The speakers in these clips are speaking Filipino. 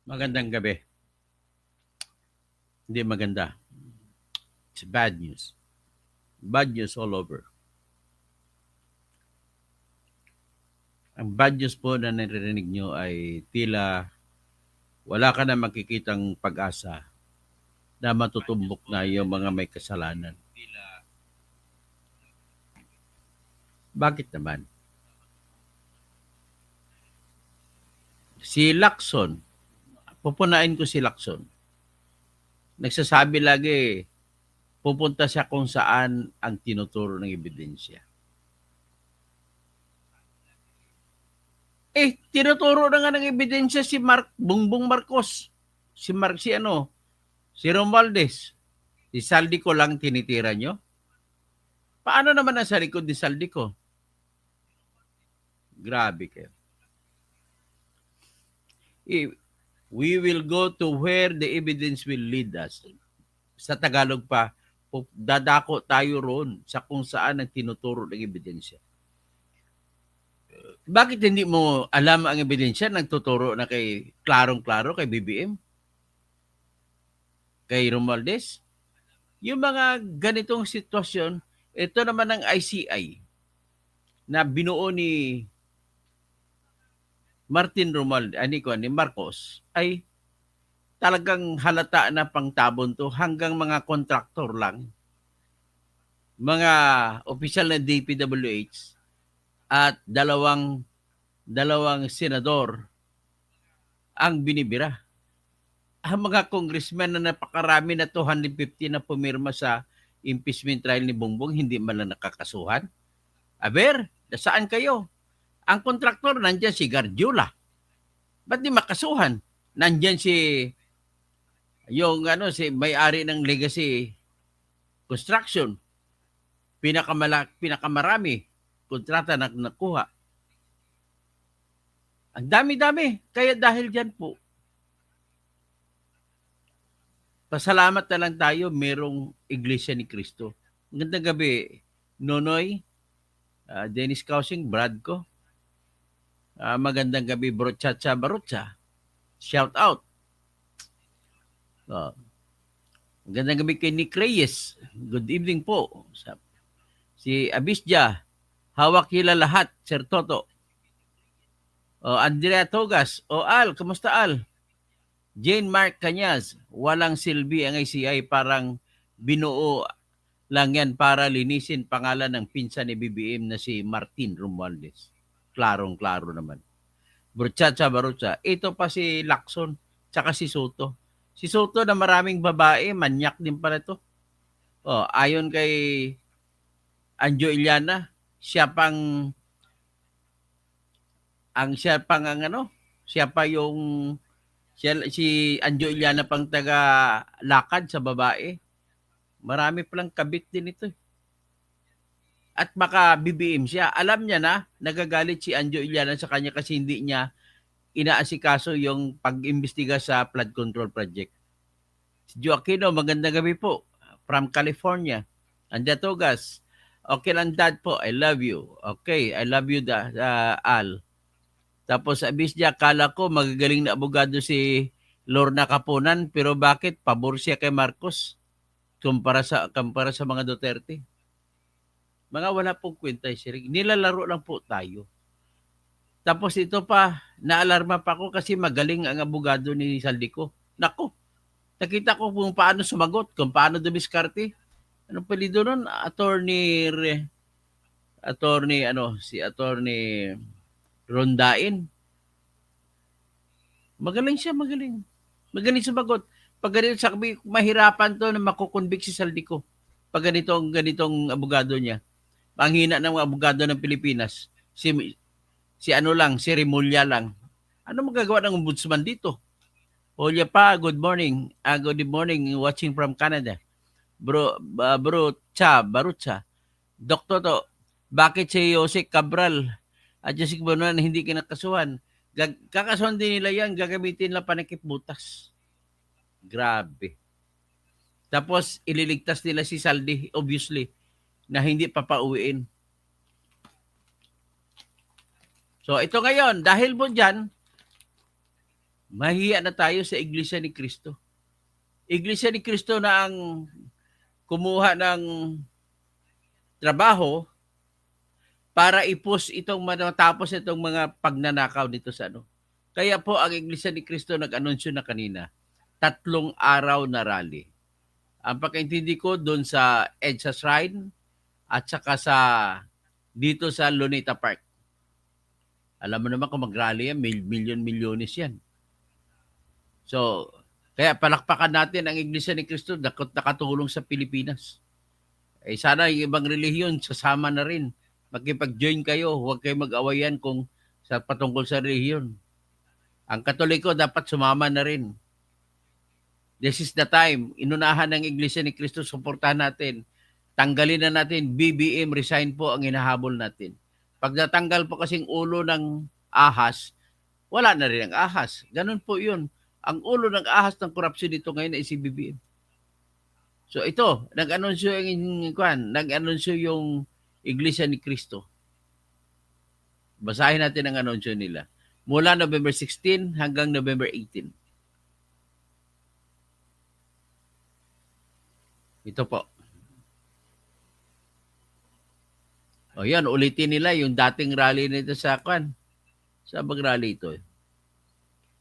Magandang gabi. Hindi maganda. It's bad news. Bad news all over. Ang bad news po na naririnig nyo ay tila wala ka na makikitang pag-asa na matutumbok na yung mga may kasalanan. Bakit naman? Si Lacson, pupunain ko si Lacson. Nagsasabi lagi, pupunta siya kung saan ang tinuturo ng ebidensya. Tinuturo na nga ng ebidensya si Bongbong Marcos. Si Romualdez. Si Saldico lang tinitira nyo? Paano naman ang sa likod ni Saldico? Grabe kayo. We will go to where the evidence will lead us. Sa Tagalog pa, dadako tayo roon sa kung saan ang tinuturo ng ebidensya. Bakit hindi mo alam ang ebidensya? Nagtuturo na kay klarong-klaro kay BBM? Kay Romualdez? Yung mga ganitong sitwasyon, ito naman ang ICI na binuo ni Martin Romualdez, ni Marcos, ay talagang halata na pangtabon to hanggang mga kontraktor lang, mga opisyal na DPWH at dalawang senador ang binibira. Ang mga congressman na napakarami na 250 na pumirma sa impeachment trial ni Bongbong, hindi man lang nakakasuhan. Aber, nasaan kayo? Ang kontraktor, nandyan si Garjula. Ba't di makasuhan? Nandyan si may-ari ng Legacy Construction. Pinakamarami kontrata na nakuha. Ang dami-dami. Kaya dahil dyan po, pasalamat na lang tayo, merong Iglesia ni Cristo. Magandang gabi, Nonoy, Dennis Kausing, Brad ko. Magandang gabi, Brochacha Barutcha. Shout out. Magandang gabi kay Nick Reyes. Good evening po. Si Abisja, hawak hila lahat, Sir Toto. Andrea Togas. Al, kamusta Al? Jane Mark Cañas, walang silbi ang ICI, parang binuo lang yan para linisin pangalan ng pinsan ni BBM na si Martin Romualdez. Klarong-klaro naman. Bruchacha Barucha. Ito pa si Lacson, tsaka si Soto. Si Soto na maraming babae, manyak din pala ito. Ayon kay Anjo Iliana, siya pa si Anjo Iliana pang taga-lakad sa babae. Marami palang kabit din ito. At baka BBM siya. Alam niya na, nagagalit si Anjo Iliana sa kanya kasi hindi niya inaasikaso yung pag-imbestiga sa flood control project. Si Joaquino, magandang gabi po. From California. Anda Togas. Okay lang dad po. I love you. Okay, I love you Al. Tapos Abisja, kala ko magagaling na abogado si Lorna Kapunan, pero bakit pabor siya kay Marcos kumpara sa mga Duterte? Mga wala pong kwenta siya. Nilalaro lang po tayo. Tapos ito pa, naalarma pa ako kasi magaling ang abogado ni Saldico. Nako, nakita ko kung paano sumagot, kung paano dumiskarte. Anong palido nun? Attorney Rondain. Magaling siya, magaling. Magaling sumagot. Pag ganito, sabi, mahirapan to na makukonvict si Saldico. Pag ganitong abogado niya. Ang hina ng mga abogado ng Pilipinas. Si Remulla lang. Ano magagawa ng ombudsman dito? Olya pa, good morning. Good morning, watching from Canada. Barutsa. Doktor to, bakit si Jose Cabral at Jessica Bonan hindi kinakasuhan? Kakasuhan din nila yan, gagamitin lang panakip butas. Grabe. Tapos, ililigtas nila si Saldi, obviously, na hindi papauwiin. So, ito ngayon, dahil po dyan, Mahiya na tayo sa Iglesia ni Cristo. Iglesia ni Cristo na ang kumuha ng trabaho para ipus itong matapos itong mga pagnanakaw dito sa ano. Kaya po ang Iglesia ni Cristo nag-anunsyo na kanina, 3 araw na rally. Ang pagkaintindi ko doon sa EDSA Shrine at saka sa dito sa Luneta Park. Alam mo naman kung mag-rally yan, milyon-milyones yan. So, kaya palakpakan natin ang Iglesia ni Cristo nakatulong sa Pilipinas. Eh sana yung ibang relihiyon sasama na rin. Makipag-join kayo, huwag kayo mag-awayan kung sa patungkol sa relihiyon. Ang Katoliko dapat sumama na rin. This is the time. Inunahan ng Iglesia ni Cristo, suportahan natin. Tanggalin na natin, BBM, resign po ang hinahabol natin. Pag natanggal po kasing ulo ng ahas, wala na rin ang ahas. Ganun po yun. Ang ulo ng ahas ng korupsyon dito ngayon ay si BBM. So ito, nag-anunsyo yung Iglesia ni Cristo. Basahin natin ang anunsyo nila. Mula November 16 hanggang November 18. Ito po. O yan, ulitin nila yung dating rally nito sa mag-rally ito.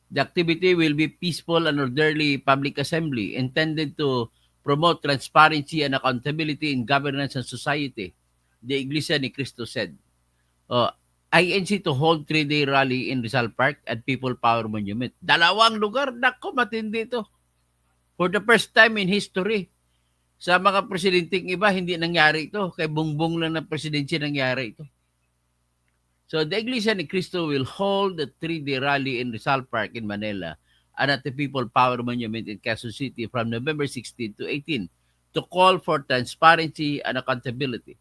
The activity will be peaceful and orderly public assembly intended to promote transparency and accountability in governance and society, the Iglesia ni Cristo said. INC to hold 3-day rally in Rizal Park at People Power Monument. 2 lugar, naku, matindi ito. For the first time in history, sa mga presidenteng iba, hindi nangyari ito. Kay Bongbong lang ng presidency nangyari ito. So the Iglesia ni Cristo will hold a 3-day rally in Rizal Park in Manila and at the People Power Monument in Quezon City from November 16 to 18 to call for transparency and accountability.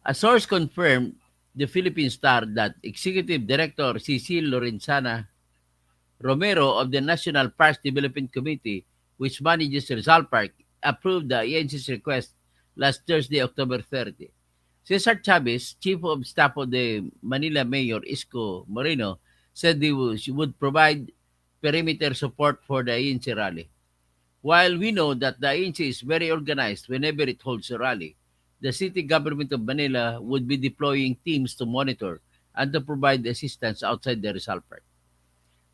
A source confirmed the Philippine Star that Executive Director Cecil Lorenzana Romero of the National Parks Development Committee, which manages Rizal Park, approved the INC's request last Thursday, October 30. Cesar Chavez, Chief of Staff of the Manila Mayor Isko Moreno, said they would provide perimeter support for the INC rally. While we know that the INC is very organized whenever it holds a rally, the city government of Manila would be deploying teams to monitor and to provide assistance outside the Rizal Park.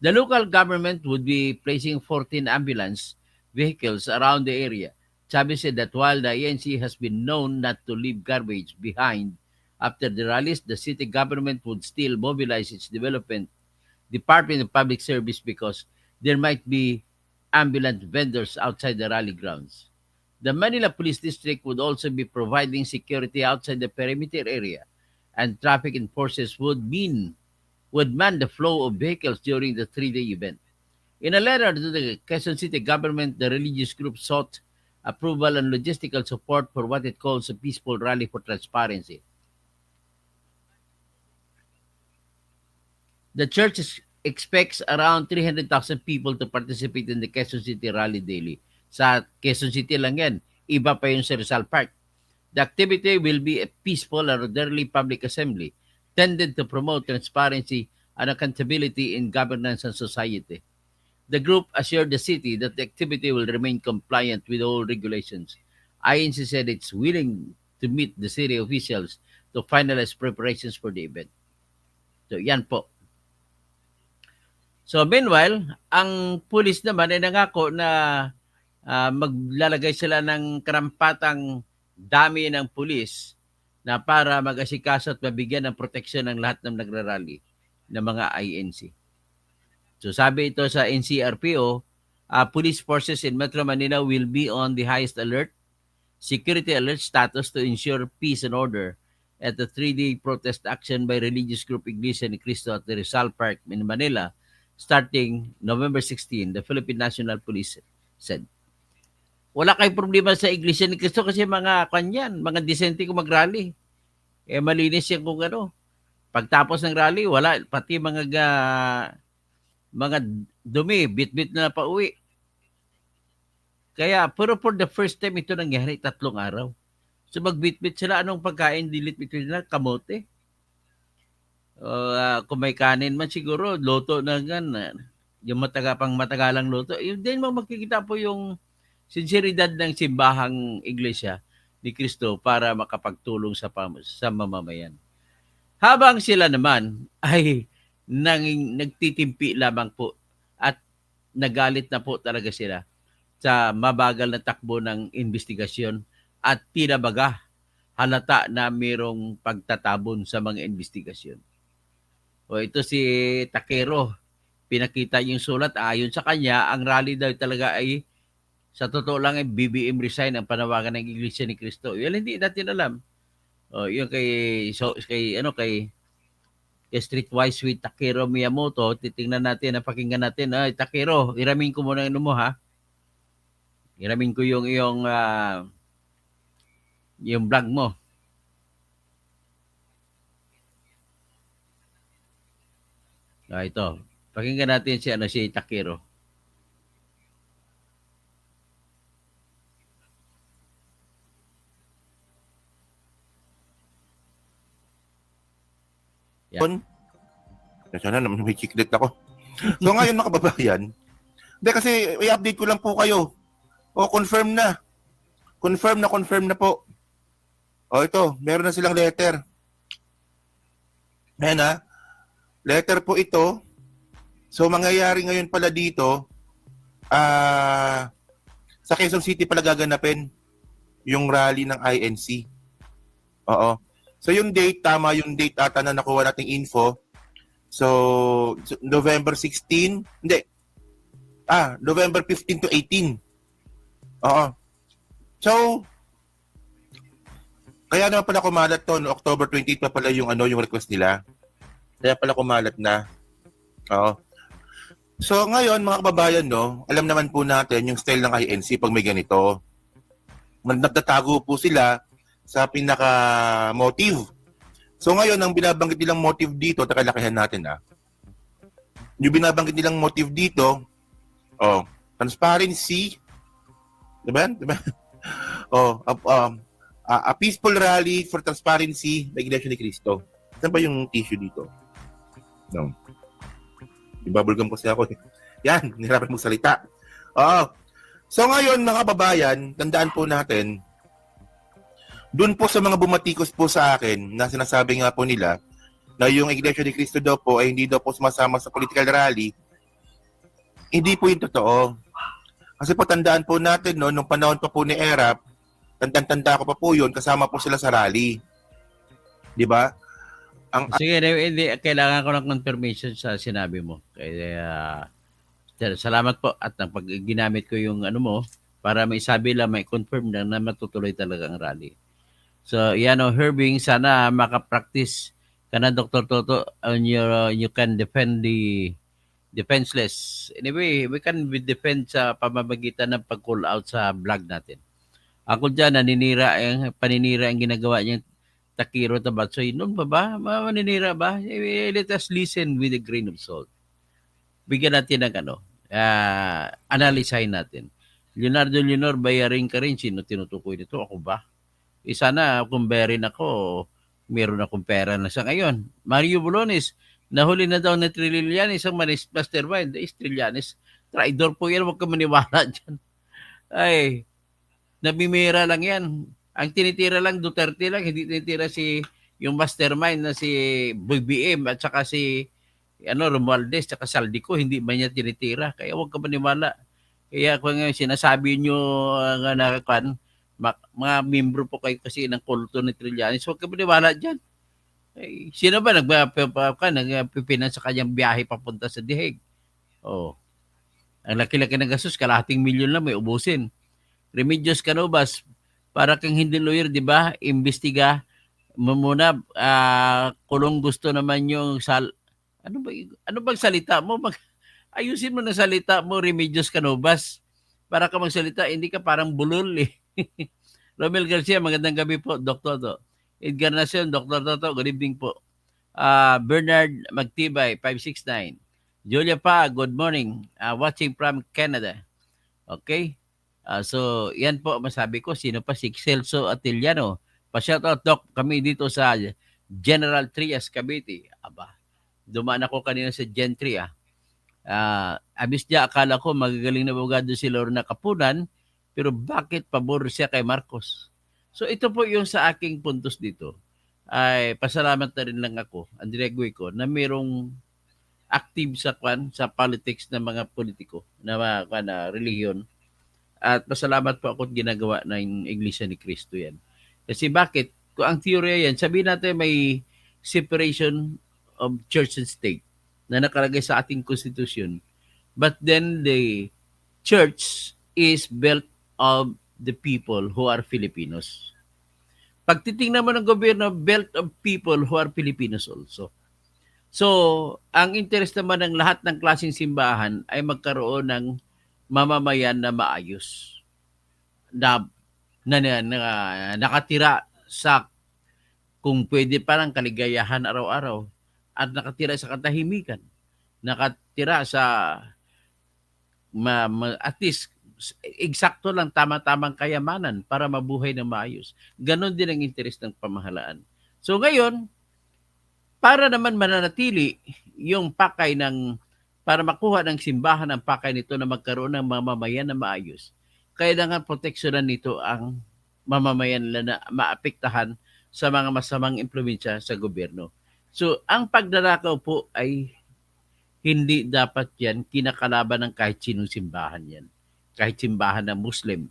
The local government would be placing 14 ambulance vehicles around the area. Chavez said that while the INC has been known not to leave garbage behind after the rallies, the city government would still mobilize its Department of Public Service because there might be ambulance vendors outside the rally grounds. The Manila Police District would also be providing security outside the perimeter area, and traffic enforcers would man the flow of vehicles during the 3-day event. In a letter to the Quezon City government, the religious group sought approval and logistical support for what it calls a peaceful rally for transparency. The church expects around 300,000 people to participate in the Quezon City rally daily. Sa Quezon City lang yan. Iba pa yung sa Rizal Park. The activity will be a peaceful and orderly public assembly tended to promote transparency and accountability in governance and society. The group assured the city that the activity will remain compliant with all regulations. INC said it's willing to meet the city officials to finalize preparations for the event. So, yan po. So, meanwhile, ang pulis naman ay nangako na maglalagay sila ng karampatang dami ng pulis na para mag-asikaso at mabigyan ng proteksyon ng lahat ng nagrarally ng mga INC. So sabi ito sa NCRPO, police forces in Metro Manila will be on the highest alert, security alert status to ensure peace and order at the 3-day protest action by religious group Iglesia ni Cristo at the Rizal Park in Manila starting November 16, the Philippine National Police said. Wala kayong problema sa Iglesia ni Cristo kasi mga disente kung mag-rally. Malinis yan kung ano. Pagtapos ng rally, wala. Pati mga dumi, bit-bit na pauwi. Kaya, pero for the first time, ito nangyari 3 araw. So magbit-bit sila, anong pagkain, dilit-bit nila, kamote. Kung may kanin man siguro, luto na gan. Yung matagalang luto. Yun din mo makikita po yung sinseridad ng simbahang iglesia ni Kristo para makapagtulong sa mamamayan. Habang sila naman ay nagtitimpi lamang po at nagalit na po talaga sila sa mabagal na takbo ng investigasyon at tinabaga halata na mayroong pagtatabon sa mga investigasyon. O ito si Takero, pinakita yung sulat, ayon sa kanya, ang rally daw talaga ay sa totoo lang ay BBM resign ang panawagan ng Iglesia ni Cristo. Well, hindi natin alam. O, yung kay Streetwise with Takero Miyamoto, titingnan natin, napakinggan natin. Ay, Takero, iramin ko muna ano mo ha. Iramin ko yung vlog mo. Ito. Pakinggan natin si Takero. Yan. Sana naman may chiclet ako. So ngayon mga kababayan, hindi kasi i-update ko lang po kayo. O confirm na. Confirm na po. O ito, meron na silang letter. Ayan ha. Letter po ito. So mangyayari ngayon pala dito, sa Quezon City pala gaganapin yung rally ng INC. Oo. So yung date, tama yung date ata na nakuha nating info. So November 16, hindi. November 15 to 18. Oo. So kaya naman pala kumalat to, no, October 28 pa pala yung yung request nila. Kaya pala kumalat na. Oo. So ngayon mga kababayan, no, alam naman po natin yung style ng INC pag may ganito. Nagtatago po sila sa pinaka-motive. So ngayon, ang binabanggit nilang motive dito, takalakihan natin Yung binabanggit nilang motive dito, transparency, diba? A peaceful rally for transparency by Iglesia ni Cristo. Saan ba yung tissue dito? No. Ibabulgam kasi ako. Yan, nahirapan mong salita. So ngayon, mga kababayan, tandaan po natin, doon po sa mga bumatikos po sa akin, na sinasabi nga po nila, na yung Iglesia ni Cristo daw po ay hindi daw po sumasama sa political rally, hindi po yung totoo. Kasi po tandaan po natin, no, nung panahon pa po ni Erap, tanda ko pa po yun, kasama po sila sa rally. Di ba? Sige, hindi, kailangan ko ng confirmation sa sinabi mo. Kaya, salamat po at pag ginamit ko yung mo, para may sabi lang, may confirm lang na matutuloy talaga ang rally. So, yan Herbing, sana makapractice ka na, Dr. Toto, on you can defend the defenseless. Anyway, we can defend sa pamamagitan ng pag-call out sa vlog natin. Ako dyan, paninira ang ginagawa niyang Takiro Tabatsoy. Noon ba? Maninira ba? Let us listen with a grain of salt. Bigyan natin ng analysehin natin. Leonardo Leonor, bayarin ka rin. Sino tinutukoy nito? Ako ba? Sana kung bayarin ako, meron akong pera na sa ngayon. Mario Bolones, nahuli na daw na Trillanes ang mastermind. Trillanes, traidor po yan. Huwag ka maniwala dyan. Ay, nabimira lang yan. Ang tinitira lang, Duterte lang. Hindi tinitira yung mastermind na si BBM at saka si Romualdez at Saldico. Hindi ba niya tinitira? Kaya huwag ka maniwala. Kaya kung sinasabi nyo mga membro po kayo kasi ng kulto ni Trillanes, huwag ka maniwala dyan. Eh, sino ba nagpipinan sa kanyang biyahe papunta sa Diheg? Ang laki-laki ng gastos, kalahating milyon lang may ubusin. Remedios Canovas, para kang hindi lawyer, di ba? Imbestiga mo muna, kulong gusto naman yung ano bang salita mo? Ayusin mo na salita mo, Remedios Canovas. Para ka magsalita, hindi ka parang bulol Romel Garcia, magandang gabi po, Dr. Edgar Nacion, Dr. Toto, good evening po. Bernard Magtibay, 569. Julia Pa, good morning. Watching from Canada. Okay? So, yan po masabi ko. Sino pa? Si Celso Atiliano. Pa-shoutout, Doc. Kami dito sa General Trias Cavite. Aba, dumaan ako kanina sa Gentry. Abis niya, akala ko magagaling na abogado si Lorna Kapunan, pero bakit pabor siya kay Marcos? So ito po yung sa aking puntos dito. Ay pasalamat na rin lang ako, Andrea Guico, na mayroong active sa politics ng mga politiko na relihiyon. At pasalamat po ako at ginagawa ng Iglesia ni Cristo yan. Kasi bakit? Kung ang teorya yan, sabihin natin may separation of church and state na nakalagay sa ating konstitusyon. But then the church is built of the people who are Filipinos. Pag titingnan mo ng gobyerno, built of people who are Filipinos also. So, ang interest naman ng lahat ng klaseng simbahan ay magkaroon ng mamamayan na maayos. Na nakatira sa kung pwede parang kaligayahan araw-araw at nakatira sa katahimikan. Nakatira sa at least eksakto lang tama-tamang kayamanan para mabuhay ng maayos. Ganon din ang interest ng pamahalaan. So ngayon, para naman mananatili yung pakay para makuha ng simbahan ang pakay nito na magkaroon ng mamamayan na maayos, kailangan proteksyonan nito ang mamamayan na maapektahan sa mga masamang impluwensya sa gobyerno. So, ang pagdadakaw po ay hindi dapat yan kinakalaban ng kahit sinong simbahan yan. Kahit simbahan ng Muslim,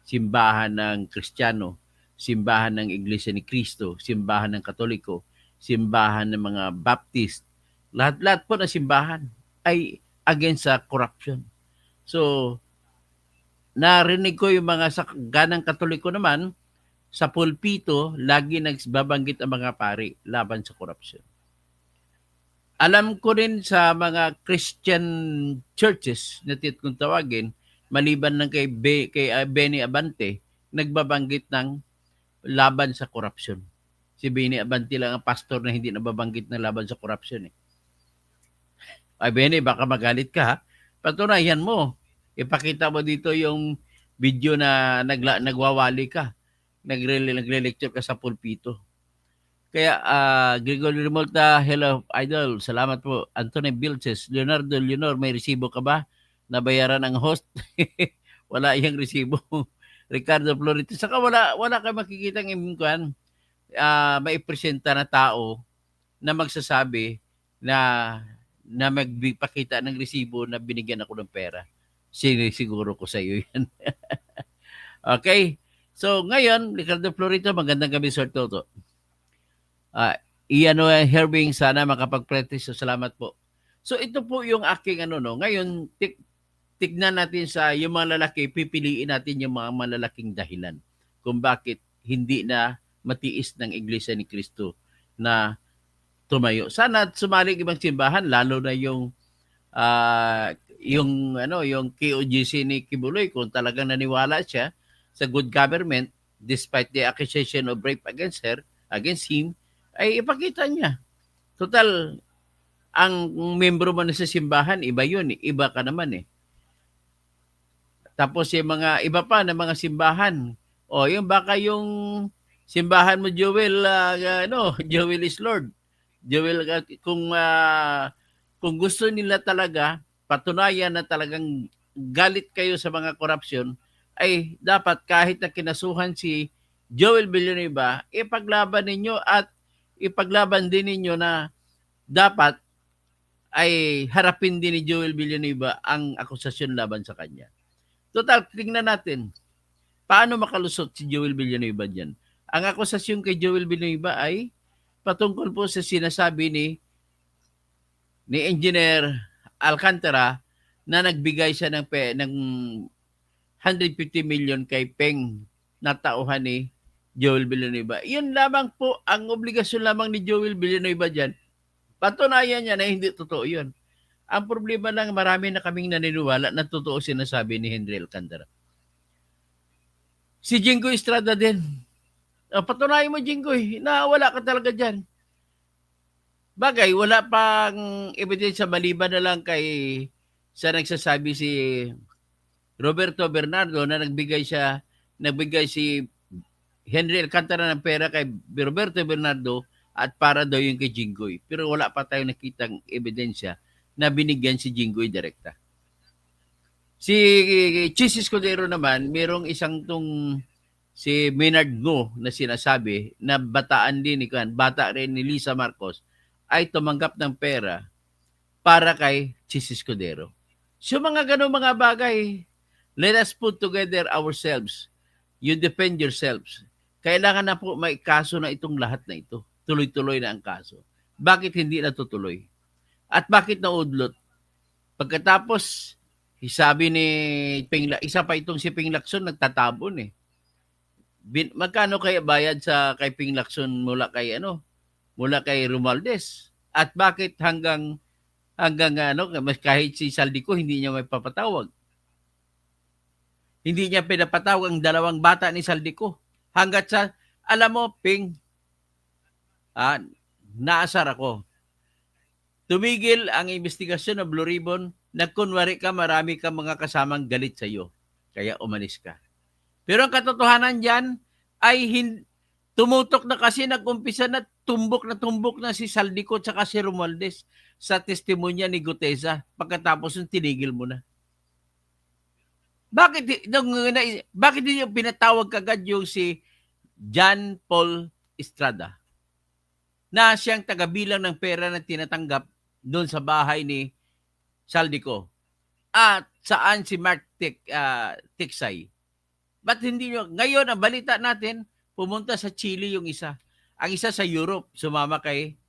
simbahan ng Kristiyano, simbahan ng Iglesia ni Cristo, simbahan ng Katoliko, simbahan ng mga Baptist, lahat-lahat po na simbahan ay against sa corruption. So, narinig ko yung mga sa ganang Katoliko naman, sa pulpito, lagi nagbabanggit ang mga pari laban sa corruption. Alam ko rin sa mga Christian churches na kung tawagin, maliban ng kay Benny Abante, nagbabanggit ng laban sa corruption. Si Benny Abante lang ang pastor na hindi nababanggit ng laban sa corruption. Ay Benny, baka magalit ka ha. Patunayan mo. Ipakita mo dito yung video na nagwawali ka. Nagre-lecture ka sa pulpito. Kaya Gregory Remolta, hello idol, salamat po. Anthony Vilches, Leonardo Leonor, may resibo ka ba? Nabayaran ang host? Wala iyang resibo. Ricardo Florito, saka wala ka makikita ng imkuan. May presenta na tao na magsasabi na magpakita ng resibo na binigyan ako ng pera. Siguro ko sa iyo yan. Okay. So ngayon, Ricardo Florito, magandang gabi Sir Toto. Ian Herbing, sana makapag-practice. So, salamat po. So ito po yung aking Ngayon, tignan natin sa yung mga lalaki, pipiliin natin yung mga malalaking dahilan kung bakit hindi na matiis ng Iglesia ni Cristo na tumayo. Sana sumali ibang simbahan, lalo na yung KOGC ni Kibuloy, kung talagang naniwala siya sa good government despite the accusation of rape against him, ay ipakita niya. Total, ang membro mo na sa simbahan, iba yun. Iba ka naman eh. Tapos yung mga iba pa na mga simbahan, yung baka yung simbahan mo, Joel, Joel is Lord. Joel, kung gusto nila talaga, patunayan na talagang galit kayo sa mga korupsyon, ay dapat kahit na kinasuhan si Joel Villanueva, ipaglaban ninyo at ipaglaban din ninyo na dapat ay harapin din ni Joel Villanueva ang akusasyon laban sa kanya. Total, tingnan natin. Paano makalusot si Joel Villanueva dyan? Ang akusasyon kay Joel Villanueva ay patungkol po sa sinasabi ni Engineer Alcantara na nagbigay siya ng 150 million kay Peng na tauhan ni Joel Villanueva. Yun lamang po, ang obligasyon lamang ni Joel Villanueva dyan. Patunayan niya na hindi totoo yun. Ang problema lang, marami na kaming naniniwala na totoo sinasabi ni Henry Alcantara. Si Jingoy Estrada din. Patunayan mo, Jingoy, na wala ka talaga dyan. Bagay, wala pang ebidensya maliban na lang sa nagsasabi si Roberto Bernardo na nagbigay si Henry Alcantara ng pera kay Roberto Bernardo at para daw yung kay Jinggoy. Pero wala pa tayong nakitang ebidensya na binigyan si Jinggoy direkta. Si Chis Escudero naman, merong isang si Maynard Ngo na sinasabi na bataan din ni bata rin ni Lisa Marcos ay tumanggap ng pera para kay Chis Escudero. So mga ganun mga bagay, let us put together ourselves. You defend yourselves. Kailangan na po may kaso na itong lahat na ito. Tuloy-tuloy na ang kaso. Bakit hindi natutuloy? At bakit naudlot? Pagkatapos, sabi ni isa pa itong si Ping Lacson nagtatabon eh. Magkano kaya bayad kay Ping Lacson mula kay Romualdez? At bakit hanggang kahit si Saldico hindi niya may papatawag? Hindi niya pinapatawag ang dalawang bata ni Saldico. Hanggat alam mo, Ping, naasar ako. Tumigil ang investigasyon ng Blue Ribbon na kunwari ka marami ka mga kasamang galit sa iyo. Kaya umalis ka. Pero ang katotohanan dyan ay tumutok na kasi nag-umpisa na tumbok na si Saldico at si Romualdez sa testimonya ni Gutesa pagkatapos yung tinigil mo na. Bakit hindi yung pinatawag kagad yung si John Paul Estrada na siyang tagabilang ng pera na tinatanggap doon sa bahay ni Saldico at saan si Mark Tiksay? Ba't hindi nyo? Ngayon, ang balita natin, pumunta sa Chile yung isa. Ang isa sa Europe, sumama kay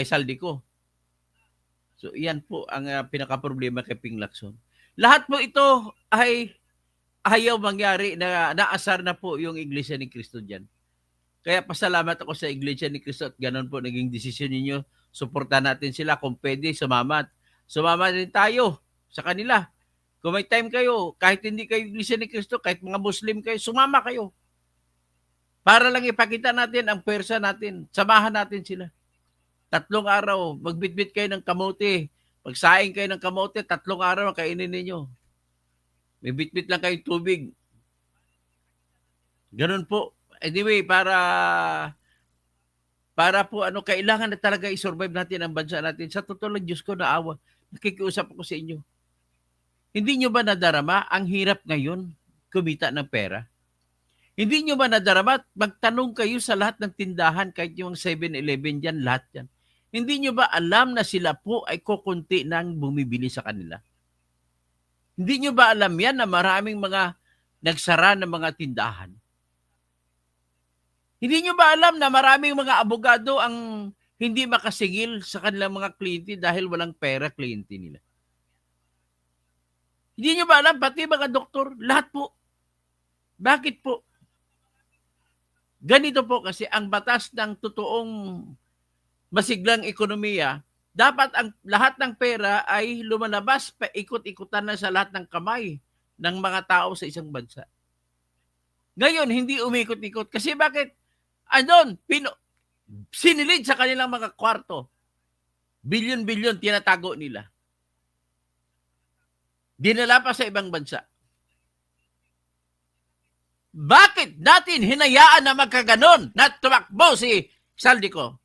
Saldico. So, iyan po ang pinaka-problema kay Ping Lacson. Lahat po ito ay ayaw mangyari na naasar na po yung Iglesia ni Cristo dyan. Kaya pasalamat ako sa Iglesia ni Cristo at ganun po naging desisyon ninyo. Suportahan natin sila kung pwede, sumama din tayo sa kanila. Kung may time kayo, kahit hindi kayo Iglesia ni Cristo, kahit mga Muslim kayo, sumama kayo. Para lang ipakita natin ang pwersa natin. Samahan natin sila. 3 araw, magbitbit kayo ng kamote. Magsaing kayo ng kamote, 3 araw ang kainin ninyo. May bitbit lang kayong tubig. Ganun po. Anyway, para po kailangan na talaga i-survive natin ang bansa natin. Sa totoo lang, Diyos ko, naawa. Nakikiusap ako sa inyo. Hindi nyo ba nadarama ang hirap ngayon kumita ng pera? Hindi nyo ba nadarama? Magtanong kayo sa lahat ng tindahan, kahit yung 7-Eleven dyan, lahat yan. Hindi nyo ba alam na sila po ay kukunti nang bumibili sa kanila? Hindi nyo ba alam yan na maraming mga nagsara ng mga tindahan? Hindi nyo ba alam na maraming mga abogado ang hindi makasingil sa kanilang mga kliyente dahil walang pera kliyente nila? Hindi nyo ba alam, pati mga doktor, lahat po. Bakit po? Ganito po kasi ang batas ng totoong masiglang ekonomiya, dapat ang lahat ng pera ay lumalabas, paikot-ikutan na sa lahat ng kamay ng mga tao sa isang bansa. Ngayon, hindi umikot-ikot. Kasi bakit? Sinilid sa kanilang mga kwarto. Bilyon-bilyon tinatago nila. Dinala pa sa ibang bansa. Bakit natin hinayaan na magkaganon na tumakbo si Saldico?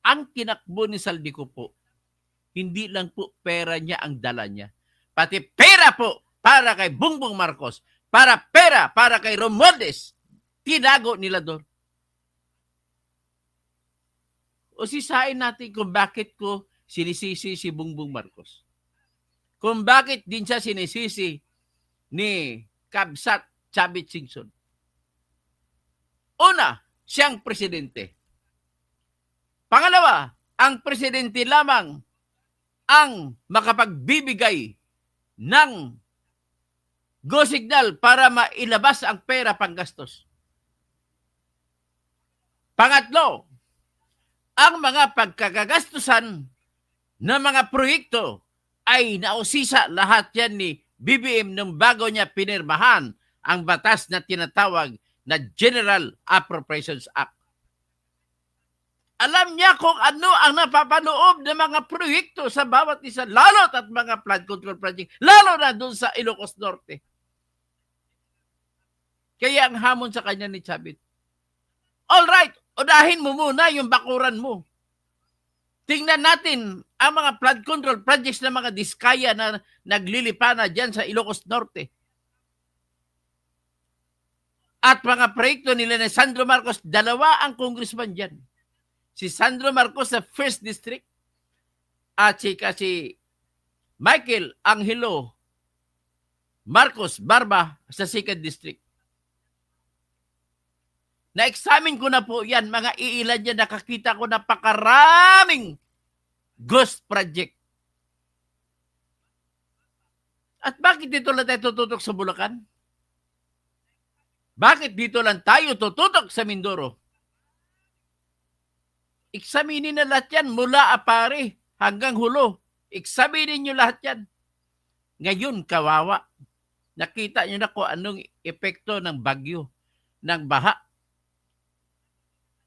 Ang tinakbo ni Saldico po, hindi lang po pera niya ang dala niya. Pati pera po para kay Bongbong Marcos, pera para kay Romualdez, tinago nila doon. O sisain natin kung bakit ko sinisisi si Bongbong Marcos. Kung bakit din siya sinisisi ni Kabsat Chavit Singson. Una, siyang presidente. Pangalawa, ang presidente lamang ang makapagbibigay ng go signal para mailabas ang pera panggastos. Pangatlo, ang mga pagkakagastusan ng mga proyekto ay nausisa lahat yan ni BBM nung bago niya pinirmahan ang batas na tinatawag na General Appropriations Act. Alam niya kung ano ang napapanoob ng mga proyekto sa bawat isa, lalo at mga flood control project, lalo na doon sa Ilocos Norte. Kaya ang hamon sa kanya ni Chavit, All right, unahin mo muna yung bakuran mo. Tingnan natin ang mga flood control projects ng mga diskaya na naglilipana dyan sa Ilocos Norte. At mga proyekto nila ni Sandro Marcos, dalawa ang congressman dyan. Si Sandro Marcos sa 1st District at si Michael Angelo Marcos Barba sa 2nd District. Na-examine ko na po yan, mga iilan yan, nakakita ko napakaraming ghost project. At bakit dito lang tayo tututok sa Bulacan? Bakit dito lang tayo tututok sa Mindoro? Eksaminin na lahat yan mula Apare hanggang Hulo. Eksaminin nyo lahat yan. Ngayon, kawawa. Nakita nyo na kung anong epekto ng bagyo, ng baha.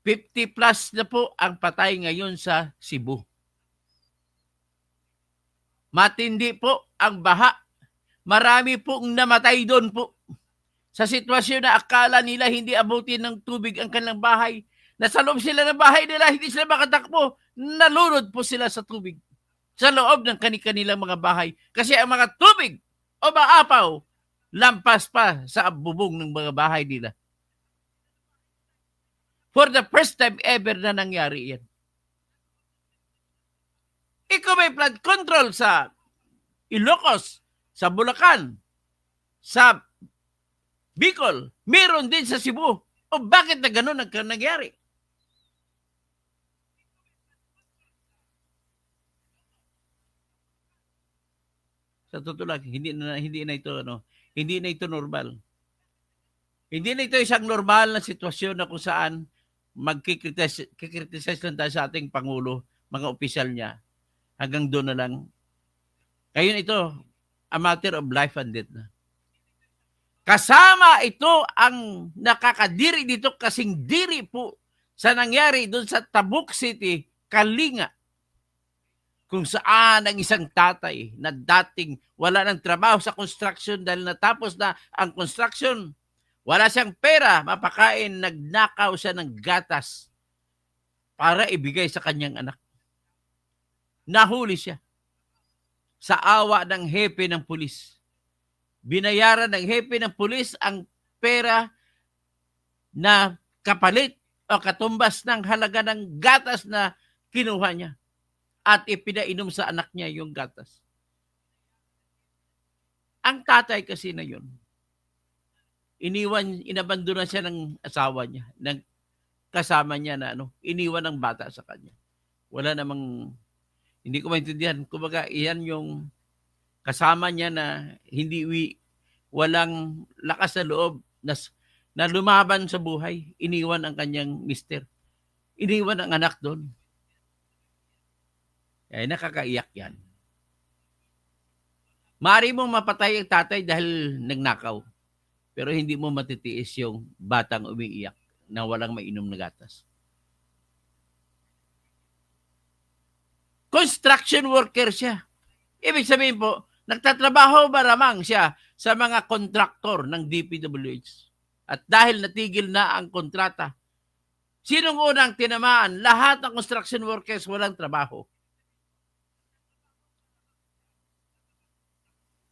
50 plus na po ang patay ngayon sa Cebu. Matindi po ang baha. Marami pong namatay doon po. Sa sitwasyon na akala nila hindi abutin ng tubig ang kanilang bahay. Nasa loob sila ng bahay nila, hindi sila makatakbo. Nalunod po sila sa tubig. Sa loob ng kanilang mga bahay. Kasi ang mga tubig o maapaw, lampas pa sa bubong ng mga bahay nila. For the first time ever na nangyari yan. Ikaw may flood control sa Ilocos, sa Bulacan, sa Bicol, meron din sa Cebu. O bakit na gano'n nangyari? Sa totoo lang, hindi na ito normal. Hindi na ito isang normal na sitwasyon na kung saan magkikriticize lang tayo sa ating Pangulo, mga opisyal niya. Hanggang doon na lang. Ngayon ito, a matter of life and death na. Kasama ito ang nakakadiri dito kasing diri po sa nangyari doon sa Tabuk City, Kalinga. Kung saan ang isang tatay na dating wala ng trabaho sa construction dahil natapos na ang construction, wala siyang pera, mapakain, nagnakaw siya ng gatas para ibigay sa kanyang anak. Nahuli siya sa awa ng hepe ng pulis. Binayaran ng hepe ng pulis ang pera na kapalit o katumbas ng halaga ng gatas na kinuha niya at ipinainom sa anak niya yung gatas. Ang tatay kasi na yun, inabandona siya ng asawa niya, ng kasama niya na iniwan ng bata sa kanya. Wala namang, hindi ko maintindihan. Kumbaga, iyan yung kasama niya na walang lakas na loob na lumaban sa buhay. Iniwan ang kanyang mister. Iniwan ang anak doon. Ay, nakakaiyak yan. Maaari mong mapatay ang tatay dahil nagnakaw. Pero hindi mo matitiis yung batang umiiyak na walang mainom na gatas. Construction worker siya. Ibig sabihin po, nagtatrabaho maramang siya sa mga kontraktor ng DPWH. At dahil natigil na ang kontrata, sinong unang tinamaan? Lahat ng construction workers walang trabaho.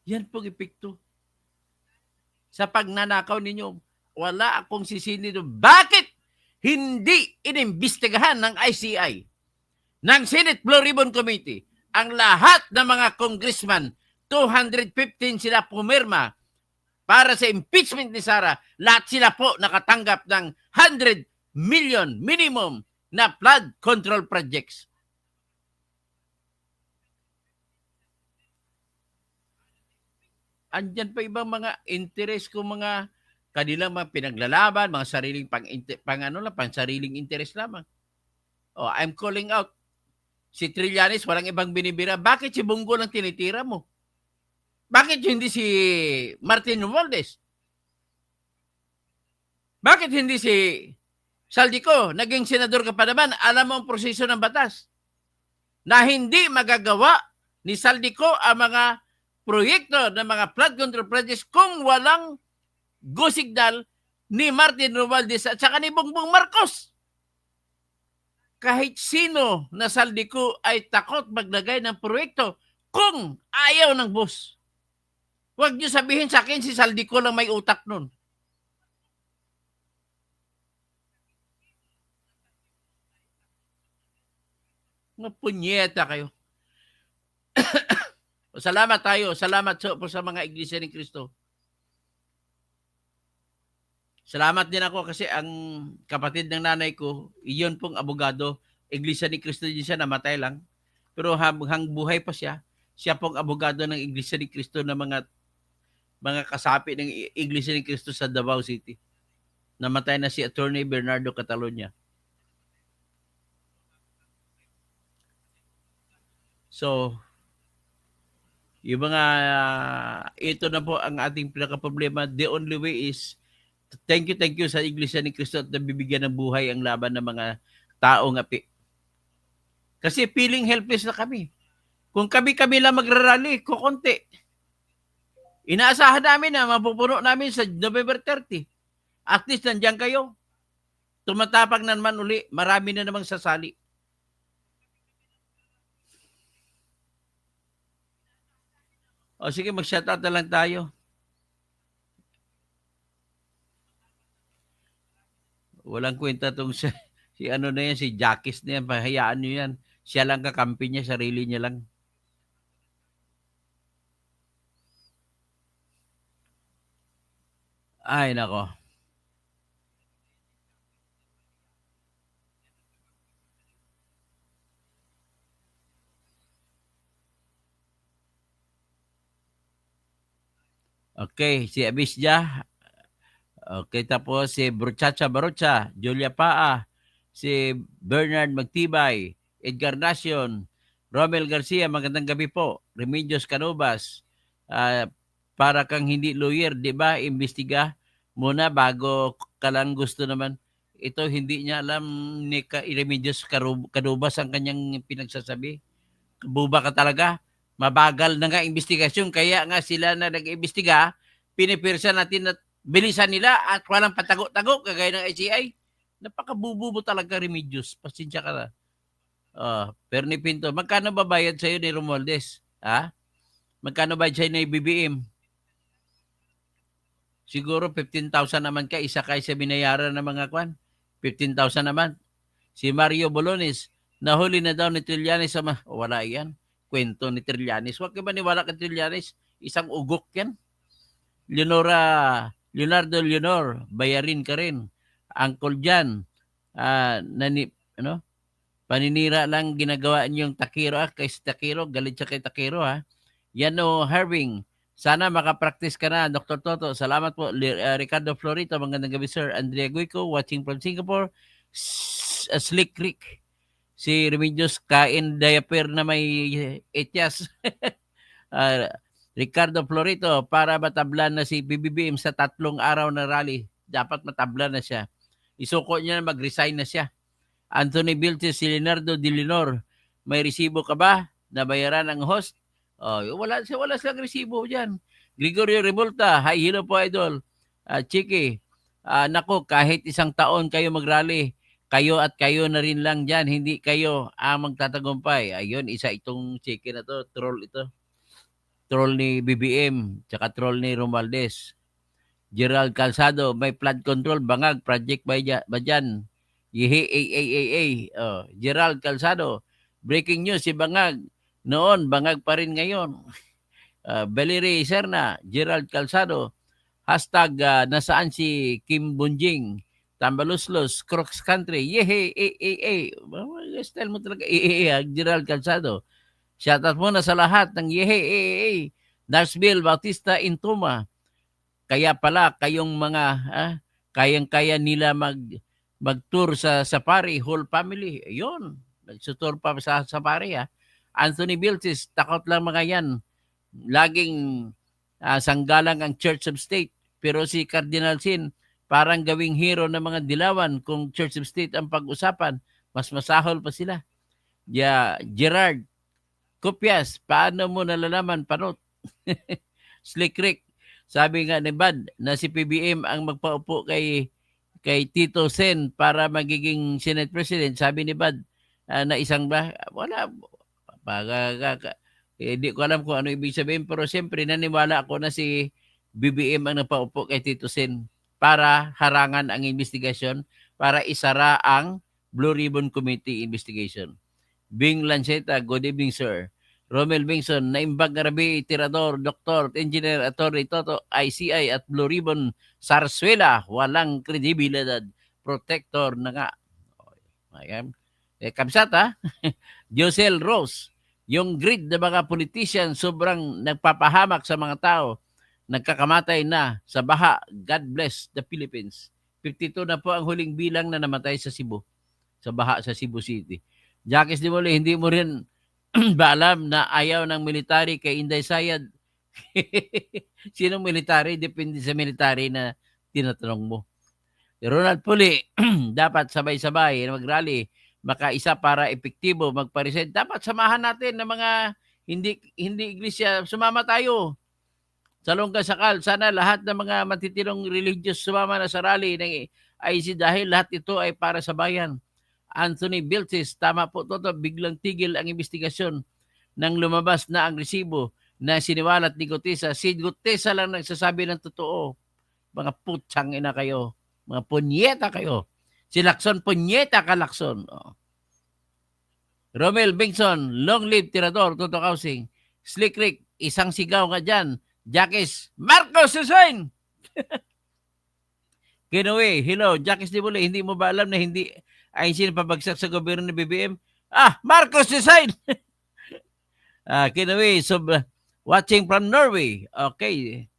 Yan pong epekto. Sa pagnanakaw ninyo, wala akong sisini doon. Bakit hindi inimbestigahan ng ICI, ng Senate Blue Ribbon Committee, ang lahat ng mga congressman, 215 sila pumirma para sa impeachment ni Sara, lahat sila po nakatanggap ng 100 million minimum na flood control projects. Andyan pa ibang mga interest ko, mga kanilang mga pinaglalaban, mga sariling pang-sariling interest lamang. Oh, I'm calling out. Si Trillanes, walang ibang binibira. Bakit si Bongo lang tinitira mo? Bakit hindi si Martin Romualdez? Bakit hindi si Saldico? Naging senador ka pa naman. Alam mo ang proseso ng batas. Na hindi magagawa ni Saldico ang mga proyekto ng mga flood control projects kung walang go signal ni Martin Romualdez at saka ni Bongbong Marcos. Kahit sino na saldiko ay takot maglagay ng proyekto kung ayaw ng boss. Huwag niyo sabihin sa akin si Saldico lang may utak nun. Mapunyeta kayo. Salamat tayo. Salamat po sa mga Iglesia ni Cristo. Salamat din ako kasi ang kapatid ng nanay ko, iyon pong abogado. Iglesia ni Cristo din siya, namatay lang. Pero hang buhay pa siya. Siya pong abogado ng Iglesia ni Cristo na mga kasapi ng Iglesia ni Cristo sa Davao City. Namatay na si Attorney Bernardo Catalonia. So, yung mga, ito na po ang ating pinaka-problema. The only way is, thank you sa Iglesia ni Cristo at nabibigyan ng buhay ang laban ng mga taong api. Kasi feeling helpless na kami. Kung kami lang magrarally, kukunti. Inaasahan namin na mapupuno namin sa November 30. At least nandiyan kayo. Tumatapag na naman uli. Marami na namang sasali. O sige, mag-shoutout na lang tayo. Walang kwenta tong si ano na yan, si Jackis na yan. Pahayaan nyo yan. Siya lang kakampi niya, sarili niya lang. Ay, nako. Okay, si Abisja. Okay, tapos si Bruchacha Barocha, Julia Paa, si Bernard Magtibay, Edgar Nacion, Romel Garcia, magandang gabi po. Remedios Canubas, para kang hindi lawyer, di ba? Imbestiga muna bago ka lang gusto naman. Ito hindi niya alam ni Remedios Canubas ang kanyang pinagsasabi. Buba ka talaga. Mabagal na nga investigasyon. Kaya nga sila na nag-imbestiga, pinipirsa natin at bilisan nila at walang patago-tago kagaya ng ICI. Napakabububo talaga, Remedios. Pasensya ka na. Perni Pinto, magkano ba bayad sa'yo ni Romualdez? Ha? Magkano bayad sa'yo ni BBM? Siguro 15,000 naman ka. Isa kayo sa binayaran ng mga kwan. 15,000 naman. Si Mario Bolones, nahuli na daw ni Trillanes sa wala yan. Kwento ni Trillanes. Huwag ka ba niwala ka Trillanes? Isang ugok yan. Leonardo Leonor, bayarin ka rin. Uncle Jan, paninira lang ginagawa niyong Takiro. Kay Takiro, galit siya kay Takiro. Yano Herving, sana makapractice ka na, Dr. Toto. Salamat po. Ricardo Florito, magandang gabi, sir. Andrea Guico, watching from Singapore. Slick Rick. Si Remedios, kain diaper na may etyas. Ricardo Florito, para matablan na si BBM sa 3 araw na rally. Dapat matablan na siya. Isuko niya na mag-resign na siya. Anthony Vilches, si Leonardo Dilinor, may resibo ka ba? Nabayaran ang host? Wala silang resibo dyan. Gregorio Revolta, hi, hello po, idol. Chiki, nako, kahit 1 taon kayo mag-rally, kayo at kayo na rin lang dyan, hindi kayo ang magtatagumpay. Ayun, isa itong Chiki na to, troll ito. Troll ni BBM, tsaka troll ni Romualdez. Gerald Calzado, may flood control, bangag, project ba dyan? Gerald Calzado, breaking news, si Bangag, noon, bangag pa rin ngayon. Valerie Serna, Gerald Calzado, hashtag, nasaan si Kim Bunjing, Tambaluslos, Crocs Country, style mo talaga, Gerald Calzado. Shoutout muna sa lahat ng Narsville Bautista Intuma. Kaya pala kayong mga kayang-kaya nila mag-tour sa safari, whole family. Ayun, nagsutour pa sa safari. Anthony Vilches, takot lang mga yan. Laging sanggalang ang Church of State. Pero si Cardinal Sin, parang gawing hero ng mga dilawan. Kung Church of State ang pag-usapan, mas masahol pa sila. Gerard Kopyas, paano mo nalalaman, Panot? Slick Rick, Sabi nga ni Bad na si PBM ang magpaupo kay Tito Sen para magiging Senate President. Sabi ni Bad na isang ba? Wala. Hindi ko alam kung ano ibig sabihin, pero siyempre naniwala ako na si BBM ang napaupo kay Tito Sen para harangan ang investigasyon, para isara ang Blue Ribbon Committee investigation. Bing Lanceta, good evening sir. Romel Bingson, naimbag Rabi, Tirador, Doktor, Engineer, Attorney Toto, ICI at Blue Ribbon Sarsuela, walang kredibilidad. Protector na nga. Ayan. Kamsata, Josel Rose, yung greed ng mga politician sobrang nagpapahamak sa mga tao, nagkakamatay na sa baha. God bless the Philippines. 52 na po ang huling bilang na namatay sa Cebu, sa baha sa Cebu City. Jacques Di Mole, hindi mo rin ba alam na ayaw ng military kay Inday Sayad? Sinong military? Depende sa military na tinatanong mo. Ronald Puli, dapat sabay-sabay mag-rally, makaisa para epektibo, magpa-reset. Dapat samahan natin ng mga hindi iglesia, sumama tayo. Sa Longga Sakal, sana lahat ng mga matitirong religious sumama na sa rally ng IC dahil lahat ito ay para sa bayan. Anthony Biltis, tama po toto, biglang tigil ang investigasyon nang lumabas na ang resibo na siniwalat ni Gutesa. Si Gutesa lang nagsasabi ng totoo. Mga putsang ina kayo. Mga punyeta kayo. Si Lacson, punyeta ka Lacson. Oh. Romel Bingson, long live Tirador, Toto Kausing. Slick Rick, isang sigaw nga dyan. Jacques, Marcos Susain! Kinoy, hello, Jacques Di Mole, hindi mo ba alam na hindi ay sinapabagsak sa gobyerno ni BBM? Marcos Susain! Kinoy, watching from Norway. Okay.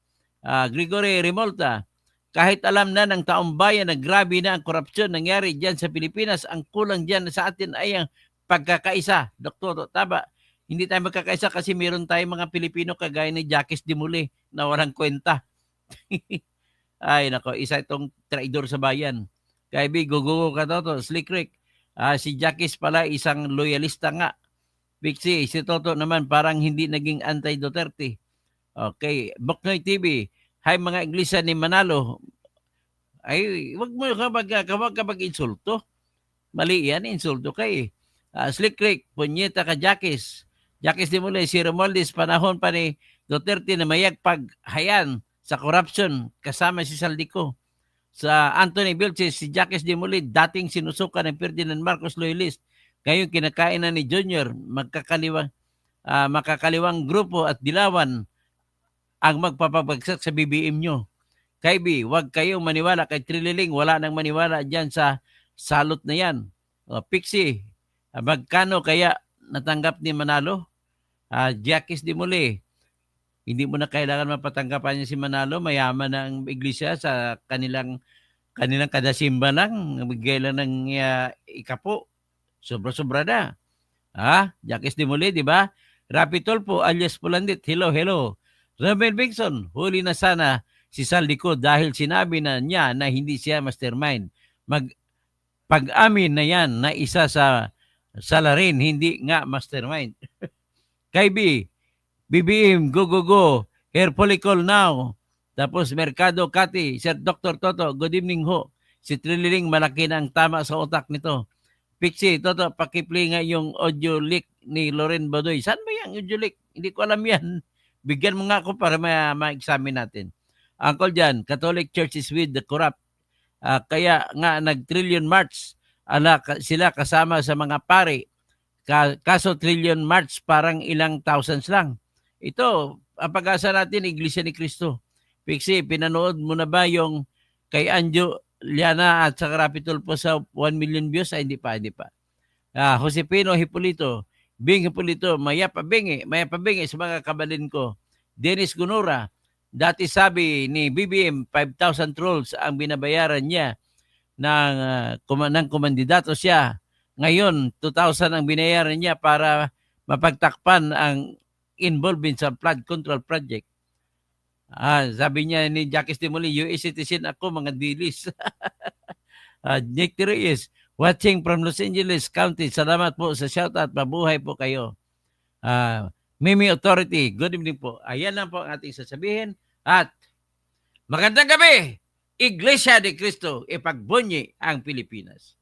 Gregory Remolta, kahit alam na ng taong bayan na grabe na ang korupsyon nangyari dyan sa Pilipinas, ang kulang dyan sa atin ay ang pagkakaisa. Doktor, tama. Hindi tayo magkakaisa kasi meron tayong mga Pilipino kagaya ni Jacques Di Mole na walang kwenta. Ay, nako, isa itong traidor sa bayan. Kaibi, gugugo ka Toto, Slick Rick. Si Jacques pala isang loyalista nga. Pixie, si Toto naman parang hindi naging anti-Duterte. Okay, Buknoy TV. Hi mga iglesia ni Manalo. Ay, wag ka mag-insulto. Mali yan, insulto ka eh. Slick Rick, punyeta ka Jacques. Jacques Di Mole, si Romualdez, panahon pa ni Duterte na mayagpag hayan sa corruption kasama si Saldico. Sa Anthony Vilches, si Jacques Di Mole, dating sinusukan ng Ferdinand Marcos Loyalist. Ngayon kinakain na ni Junior, makakaliwang grupo at dilawan ang magpapabagsak sa BBM nyo. Kaibi, wag kayong maniwala kay Trililing. Wala nang maniwala dyan sa salot na yan. Pixie, magkano kaya natanggap ni Manalo? Jacques Di Mole, hindi mo na kailangan mapatanggapan niya si Manalo. Mayaman na ang iglesia sa kanilang kadasimba lang. Bigay lang ng ikapo. Sobra-sobra na. Jacques Di Mole, di ba? Rapi Tolpo, alias Pulandit. Hello. Romel Bingson, huli na sana si Saldico dahil sinabi na niya na hindi siya mastermind. Pag-amin na yan na isa sa salarin, hindi nga mastermind. Kaibi, BBM, go. Hair follicle now. Tapos Mercado Kati, Sir Dr. Toto, good evening ho. Si Trililing, malaki na ang tama sa utak nito. Pixie, Toto, pakiplay nga yung audio leak ni Loren Badoy. Saan ba yung audio leak? Hindi ko alam yan. Bigyan mo nga ako para ma-examine natin. Uncle Jan, Catholic Church is with the corrupt. Kaya nga nag-trillion march sila kasama sa mga pare. Kaso trillion march parang ilang thousands lang. Ito, ang pag-asa natin, Iglesia ni Cristo. Pixie, pinanood mo na ba yung kay Anjo Liana at sa Rapi Tulfo sa 1 million views? Hindi pa. Josepino Hipolito, Bing Hipolito, maya pa bingi sa mga kabalin ko. Dennis Gunura, dati sabi ni BBM, 5,000 trolls ang binabayaran niya ng kumandidato siya. Ngayon, 2,000 ang binayaran niya para mapagtakpan ang involvement sa flood control project. Sabi niya ni Jacques Di Mole, US citizen ako, mga dilis. Nick Reyes, watching from Los Angeles County. Salamat po sa shoutout. Mabuhay po kayo. Mimi Authority, good evening po. Ayan lang po ang ating sasabihin. At Magandang gabi! Iglesia de Cristo, ipagbunyi ang Pilipinas.